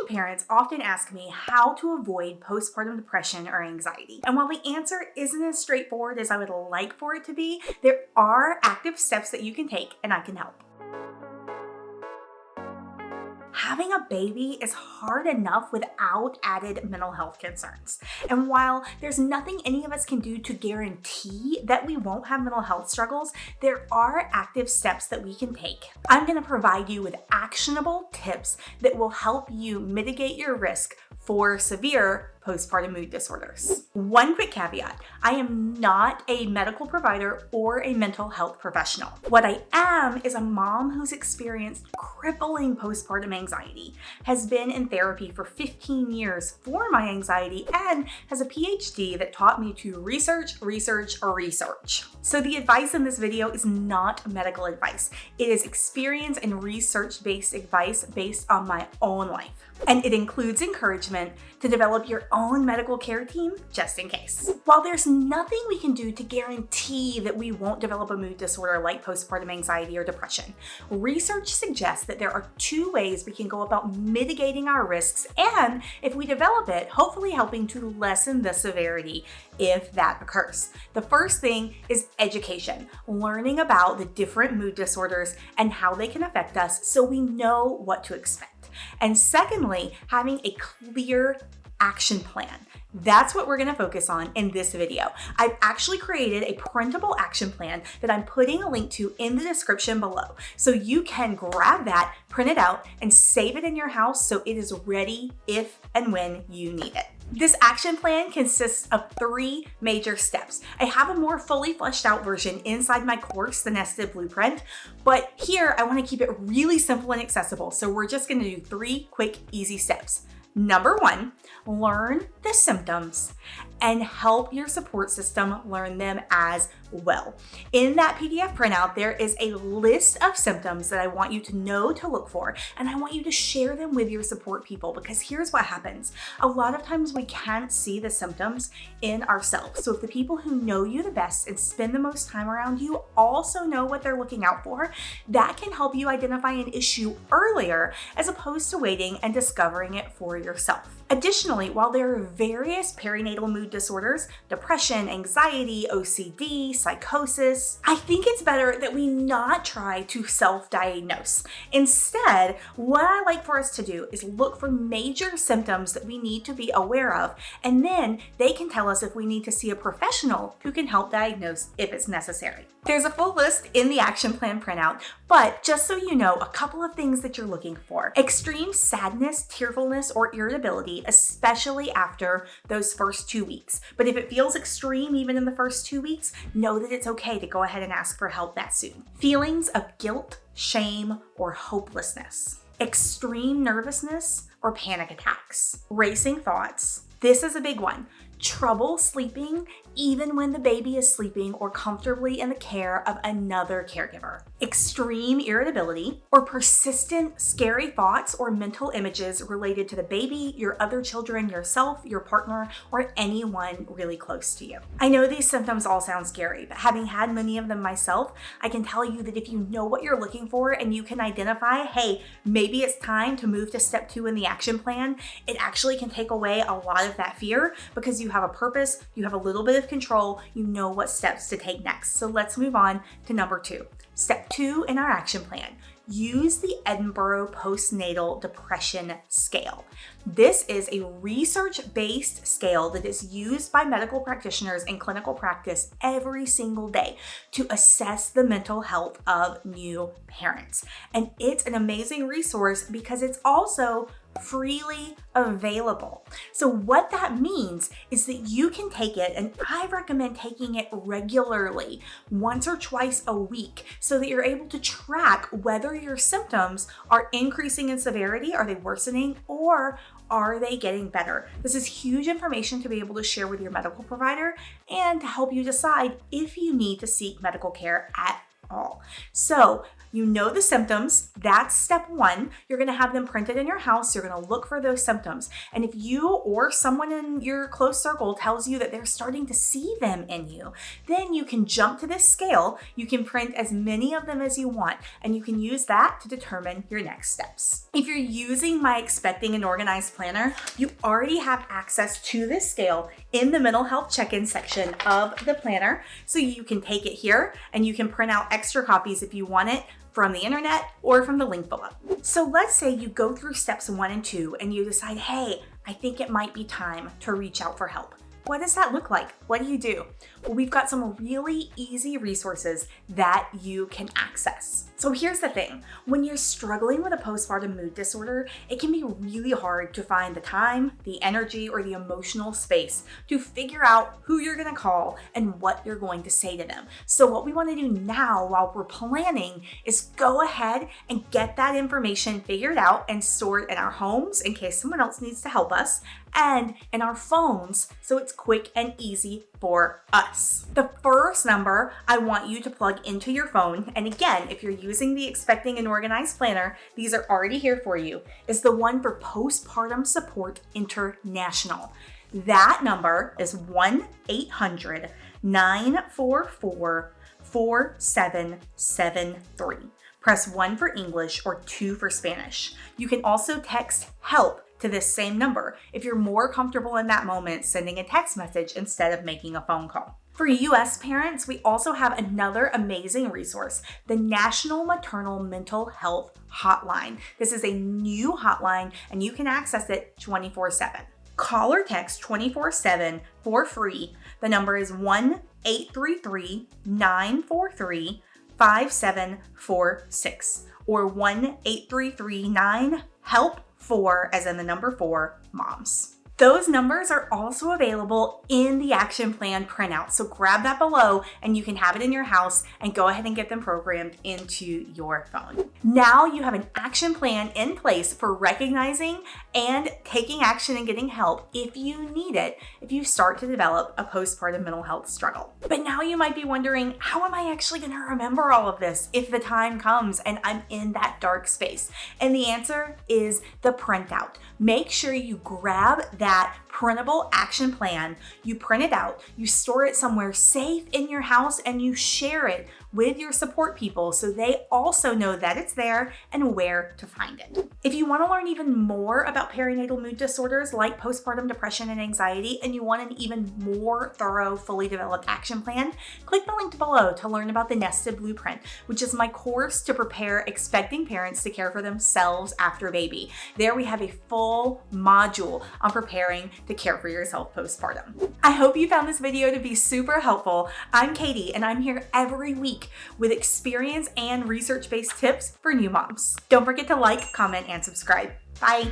New parents often ask me how to avoid postpartum depression or anxiety. And while the answer isn't as straightforward as I would like for it to be, there are active steps that you can take, and I can help. Having a baby is hard enough without added mental health concerns. And while there's nothing any of us can do to guarantee that we won't have mental health struggles, there are active steps that we can take. I'm going to provide you with actionable tips that will help you mitigate your risk for severe postpartum mood disorders. One quick caveat, I am not a medical provider or a mental health professional. What I am is a mom who's experienced crippling postpartum anxiety, has been in therapy for 15 years for my anxiety, and has a PhD that taught me to research. So the advice in this video is not medical advice. It is experience and research-based advice based on my own life. And it includes encouragement to develop your own medical care team just in case. While there's nothing we can do to guarantee that we won't develop a mood disorder like postpartum anxiety or depression, research suggests that there are 2 ways we can go about mitigating our risks and, if we develop it, hopefully helping to lessen the severity if that occurs. The first thing is education, learning about the different mood disorders and how they can affect us so we know what to expect. And secondly, having a clear action plan. That's what we're going to focus on in this video. I've actually created a printable action plan that I'm putting a link to in the description below. So you can grab that, print it out, and save it in your house so it is ready if and when you need it. This action plan consists of 3 major steps. I have a more fully fleshed out version inside my course, The Nested Blueprint, but here I want to keep it really simple and accessible. So we're just going to do 3 quick, easy steps. Number 1, learn the symptoms and help your support system learn them as well. In that PDF printout, there is a list of symptoms that I want you to know to look for, and I want you to share them with your support people, because here's what happens. A lot of times we can't see the symptoms in ourselves. So if the people who know you the best and spend the most time around you also know what they're looking out for, that can help you identify an issue earlier as opposed to waiting and discovering it for yourself. Additionally, while there are various perinatal mood disorders, depression, anxiety, OCD, psychosis, I think it's better that we not try to self-diagnose. Instead, what I like for us to do is look for major symptoms that we need to be aware of, and then they can tell us if we need to see a professional who can help diagnose if it's necessary. There's a full list in the action plan printout, but just so you know, a couple of things that you're looking for. Extreme sadness, tearfulness, or irritability, especially after those first 2 weeks. But if it feels extreme even in the first 2 weeks, know that it's okay to go ahead and ask for help that soon. Feelings of guilt, shame, or hopelessness. Extreme nervousness or panic attacks. Racing thoughts. This is a big one. Trouble sleeping even when the baby is sleeping or comfortably in the care of another caregiver. Extreme irritability or persistent scary thoughts or mental images related to the baby, your other children, yourself, your partner, or anyone really close to you. I know these symptoms all sound scary, but having had many of them myself, I can tell you that if you know what you're looking for and you can identify, hey, maybe it's time to move to step 2 in the action plan, it actually can take away a lot of that fear because you have a purpose, you have a little bit of control, you know what steps to take next. So let's move on to number 2. Step 2 in our action plan. Use the Edinburgh Postnatal Depression Scale. This is a research-based scale that is used by medical practitioners in clinical practice every single day to assess the mental health of new parents. And it's an amazing resource because it's also freely available. So what that means is that you can take it, and I recommend taking it regularly, once or twice a week, so that you're able to track whether your symptoms are increasing in severity, are they worsening, or are they getting better? This is huge information to be able to share with your medical provider and to help you decide if you need to seek medical care at all. So You know the symptoms. That's step one. You're going to have them printed in your house. You're going to look for those symptoms. And if you or someone in your close circle tells you that they're starting to see them in you, then you can jump to this scale. You can print as many of them as you want, and you can use that to determine your next steps. If you're using my Expecting and Organized planner, you already have access to this scale in the mental health check-in section of the planner. So you can take it here and you can print out extra copies if you want it from the internet or from the link below. So let's say you go through steps 1 and 2 and you decide, hey, I think it might be time to reach out for help. What does that look like? What do you do? Well, we've got some really easy resources that you can access. So here's the thing. When you're struggling with a postpartum mood disorder, it can be really hard to find the time, the energy, or the emotional space to figure out who you're gonna call and what you're going to say to them. So what we wanna do now while we're planning is go ahead and get that information figured out and stored in our homes in case someone else needs to help us, and in our phones so it's quick and easy for us. The first number I want you to plug into your phone, and again, if you're using the Expecting and Organized planner, these are already here for you, is the one for Postpartum Support International. That number is 1-800-944-4773. Press 1 for English or 2 for Spanish. You can also text HELP to this same number if you're more comfortable in that moment sending a text message instead of making a phone call. For US parents, we also have another amazing resource, the National Maternal Mental Health Hotline. This is a new hotline and you can access it 24/7. Call or text 24/7 for free. The number is 1-833-943-5746 or 1-833-9-HELP-4 as in the number 4 moms. Those numbers are also available in the action plan printout. So grab that below and you can have it in your house and go ahead and get them programmed into your phone. Now you have an action plan in place for recognizing and taking action and getting help if you need it, if you start to develop a postpartum mental health struggle. But now you might be wondering, how am I actually going to remember all of this if the time comes and I'm in that dark space? And the answer is the printout. Make sure you grab that printable action plan, you print it out, you store it somewhere safe in your house, and you share it with your support people so they also know that it's there and where to find it. If you want to learn even more about perinatal mood disorders like postpartum depression and anxiety, and you want an even more thorough, fully developed action plan, click the link below to learn about the Nested Blueprint, which is my course to prepare expecting parents to care for themselves after baby. There we have a full module on preparing to care for yourself postpartum. I hope you found this video to be super helpful. I'm Katie, and I'm here every week with experience and research-based tips for new moms. Don't forget to like, comment, and subscribe. Bye.